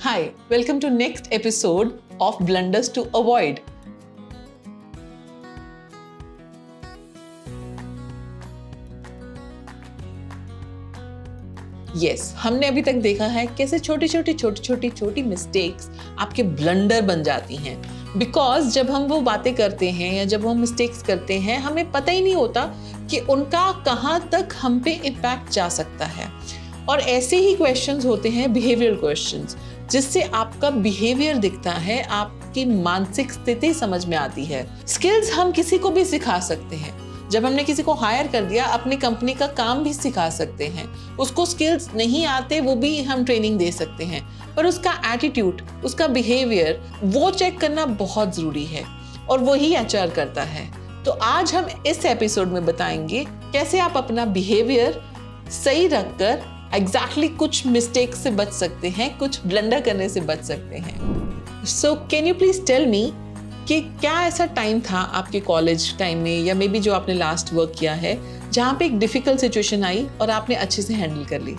Hi, welcome to next episode of Blunders to Avoid. Yes, हमने अभी तक देखा है कैसे छोटी मिस्टेक्स आपके ब्लंडर बन जाती हैं। बिकॉज जब हम वो बातें करते हैं या जब हम मिस्टेक्स करते हैं, हमें पता ही नहीं होता कि उनका कहाँ तक हम पे इम्पैक्ट जा सकता है। और ऐसे ही क्वेश्चंस होते हैं बिहेवियरल क्वेश्चंस, जिससे आपका बिहेवियर दिखता है, आपकी मानसिक स्थिति समझ में आती है। स्किल्स हम किसी को भी सिखा सकते हैं। जब हमने किसी को हायर कर दिया, अपनी कंपनी का काम भी सिखा सकते हैं। उसको स्किल्स नहीं आते, वो भी हम ट्रेनिंग दे सकते हैं, पर उसका एटीट्यूड, उसका बिहेवियर, वो चेक करना बहुत जरूरी है और वही एचआर करता है। तो आज हम इस एपिसोड में बताएंगे कैसे आप अपना बिहेवियर सही रखकर एग्जैक्टली कुछ मिस्टेक से बच सकते हैं, कुछ ब्लंडर करने से बच सकते हैं। So can you please tell me कि क्या ऐसा टाइम था आपके कॉलेज टाइम में या मे बी जो आपने लास्ट वर्क किया है, जहाँ पे एक डिफिकल्ट सिचुएशन आई और आपने अच्छे से हैंडल कर ली?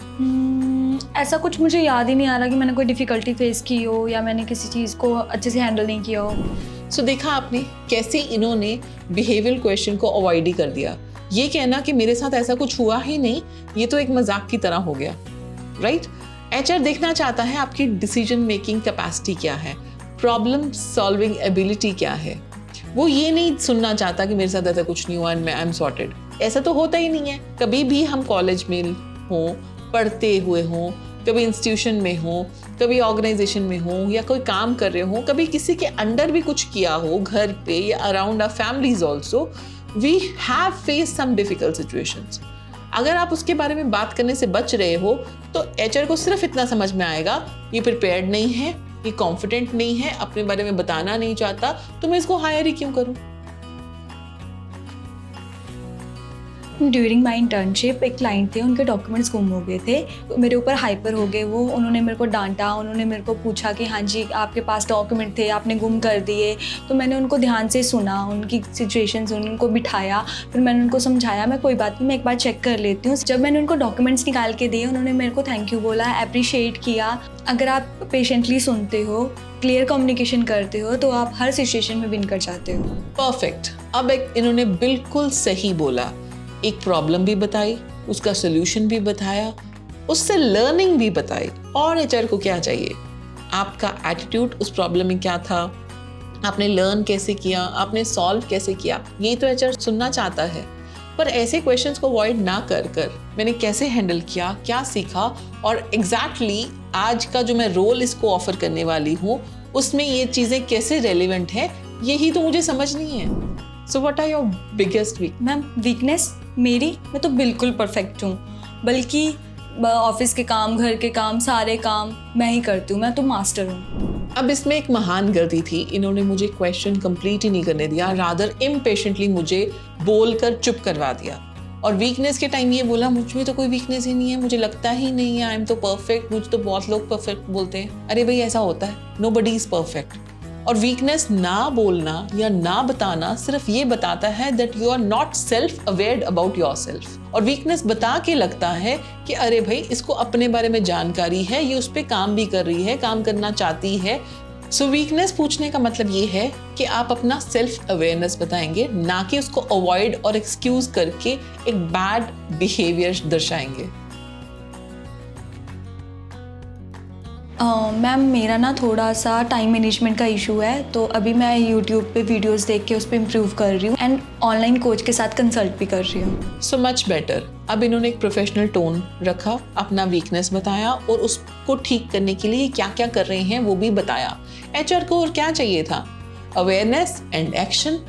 ऐसा कुछ मुझे याद ही नहीं आ रहा कि मैंने कोई डिफिकल्टी फेस की हो या मैंने किसी चीज़ को अच्छे से हैंडल नहीं किया हो। सो देखा आपने कैसे इन्होंने बिहेवियरल क्वेश्चन को अवॉइड ही कर दिया। ये कहना कि मेरे साथ ऐसा कुछ हुआ ही नहीं, ये तो एक मजाक की तरह हो गया, राइट? एचआर देखना चाहता है आपकी डिसीजन मेकिंग कैपेसिटी क्या है, प्रॉब्लम सॉल्विंग एबिलिटी क्या है। वो ये नहीं सुनना चाहता कि मेरे साथ ऐसा कुछ नहीं हुआ एंड आई एम सॉर्टेड। ऐसा तो होता ही नहीं है। कभी भी हम कॉलेज में हों, पढ़ते हुए हों, कभी इंस्टीट्यूशन में हों, कभी ऑर्गेनाइजेशन में हों या कोई काम कर रहे हों, कभी किसी के अंडर भी कुछ किया हो, घर पे या around our families also, we have face some difficult situations. अगर आप उसके बारे में बात करने से बच रहे हो तो एचआर को सिर्फ इतना समझ में आएगा, ये प्रिपेयर्ड नहीं है, ये कॉन्फिडेंट नहीं है, अपने बारे में बताना नहीं चाहता, तो मैं इसको हायर ही क्यों करूं? ड्यूरिंग माई इंटर्नशिप एक क्लाइंट थे, उनके डॉक्यूमेंट्स गुम हो गए थे, मेरे ऊपर हाइपर हो गए वो। उन्होंने मेरे को डांटा, उन्होंने मेरे को पूछा कि हाँ जी आपके पास डॉक्यूमेंट थे, आपने गुम कर दिए। तो मैंने उनको ध्यान से सुना, उनकी सिचुएशंस, उनको बिठाया, फिर मैंने उनको समझाया मैं कोई बात नहीं, मैं एक बार चेक कर लेती हूँ। जब मैंने उनको डॉक्यूमेंट्स निकाल के दिए, उन्होंने मेरे को थैंक यू बोला, अप्रिशिएट किया। अगर आप पेशेंटली सुनते हो, क्लियर कम्युनिकेशन करते हो, तो आप हर सिचुएशन में विन कर जाते हो। परफेक्ट। अब इन्होंने बिल्कुल सही बोला, एक प्रॉब्लम भी बताई, उसका सोल्यूशन भी बताया, उससे लर्निंग भी बताई। और एचआर को क्या चाहिए? आपका एटीट्यूड उस प्रॉब्लम में क्या था, आपने लर्न कैसे किया, आपने सॉल्व कैसे किया, ये तो एचआर सुनना चाहता है। पर ऐसे क्वेश्चंस को अवॉइड ना कर मैंने कैसे हैंडल किया, क्या सीखा और एग्जैक्टली आज का जो मैं रोल इसको ऑफर करने वाली हूँ उसमें ये चीज़ें कैसे रेलिवेंट है, यही तो मुझे समझ नहीं है। So what are your biggest weak? Ma'am weakness मेरी, मैं तो बिल्कुल परफेक्ट हूँ, बल्कि ऑफिस के काम, घर के काम, सारे काम मैं ही करती हूँ, मैं तो मास्टर हूँ। अब इसमें एक महान गलती थी, इन्होंने मुझे क्वेश्चन कंप्लीट ही नहीं करने दिया, रादर इम्पेशेंटली मुझे बोलकर चुप करवा दिया। और वीकनेस के टाइम ये बोला मुझ में तो कोई वीकनेस ही नहीं है, मुझे लगता ही नहीं है, आई एम तो परफेक्ट, मुझे तो बहुत लोग परफेक्ट बोलते हैं। अरे भाई ऐसा होता है, नोबडी इज परफेक्ट। और वीकनेस ना बोलना या ना बताना सिर्फ ये बताता है that you are not self aware about yourself. और वीकनेस बता के लगता है कि अरे भाई इसको अपने बारे में जानकारी है, ये उस पर काम भी कर रही है, काम करना चाहती है। सो वीकनेस पूछने का मतलब ये है कि आप अपना सेल्फ अवेयरनेस बताएंगे, ना कि उसको अवॉइड और एक्सक्यूज करके एक बैड बिहेवियर दर्शाएंगे। मैम मेरा ना थोड़ा सा टाइम मैनेजमेंट का इशू है, तो अभी मैं यूट्यूब पे वीडियोस देख के उस पर इम्प्रूव कर रही हूँ एंड ऑनलाइन कोच के साथ कंसल्ट भी कर रही हूँ। So much better. अब इन्होंने एक प्रोफेशनल टोन रखा, अपना वीकनेस बताया और उसको ठीक करने के लिए क्या क्या कर रहे हैं वो भी बताया। एचआर को और क्या चाहिए था? Awareness and action,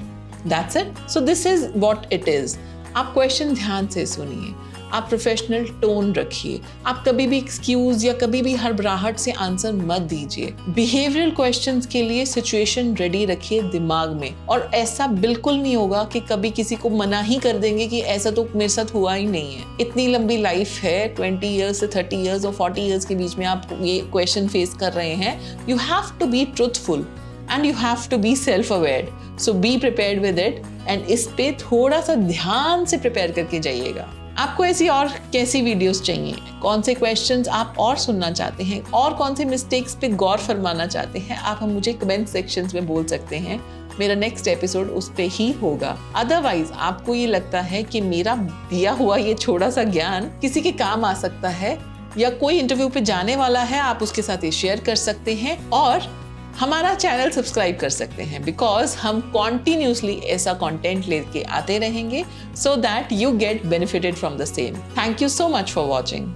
that's it. So this is what it is. आप क्वेश्चन ध्यान से सुनिए, आप प्रोफेशनल टोन रखिए, आप कभी भी एक्सक्यूज या कभी भी हड़बड़ाहट से आंसर मत दीजिए। बिहेवियरल क्वेश्चंस के लिए सिचुएशन रेडी रखिए दिमाग में, और ऐसा बिल्कुल नहीं होगा कि कभी किसी को मना ही कर देंगे कि ऐसा तो मेरे साथ हुआ ही नहीं है। इतनी लंबी लाइफ है, 20 ईयर्स से 30 ईयर्स और 40 ईयर्स के बीच में आप ये क्वेश्चन फेस कर रहे हैं। You have to be truthful and you have to be self aware, so be prepared with it. And इस पे थोड़ा सा ध्यान से प्रिपेयर करके जाइएगा। आपको ऐसी और कैसी वीडियोस चाहिए, कौन से क्वेश्चंस आप और सुनना चाहते हैं और कौन से मिस्टेक्स पे गौर फरमाना चाहते हैं, आप हम मुझे कमेंट सेक्शंस में बोल सकते हैं। मेरा नेक्स्ट एपिसोड उस पे ही होगा। अदरवाइज आपको ये लगता है कि मेरा दिया हुआ ये छोटा सा ज्ञान किसी के काम आ सकता है या कोई इंटरव्यू पे जाने वाला है, आप उसके साथ ये शेयर कर सकते हैं और हमारा चैनल सब्सक्राइब कर सकते हैं, बिकॉज हम कॉन्टिन्यूसली ऐसा कंटेंट लेके आते रहेंगे so that you get benefited from the same. Thank you so much for watching.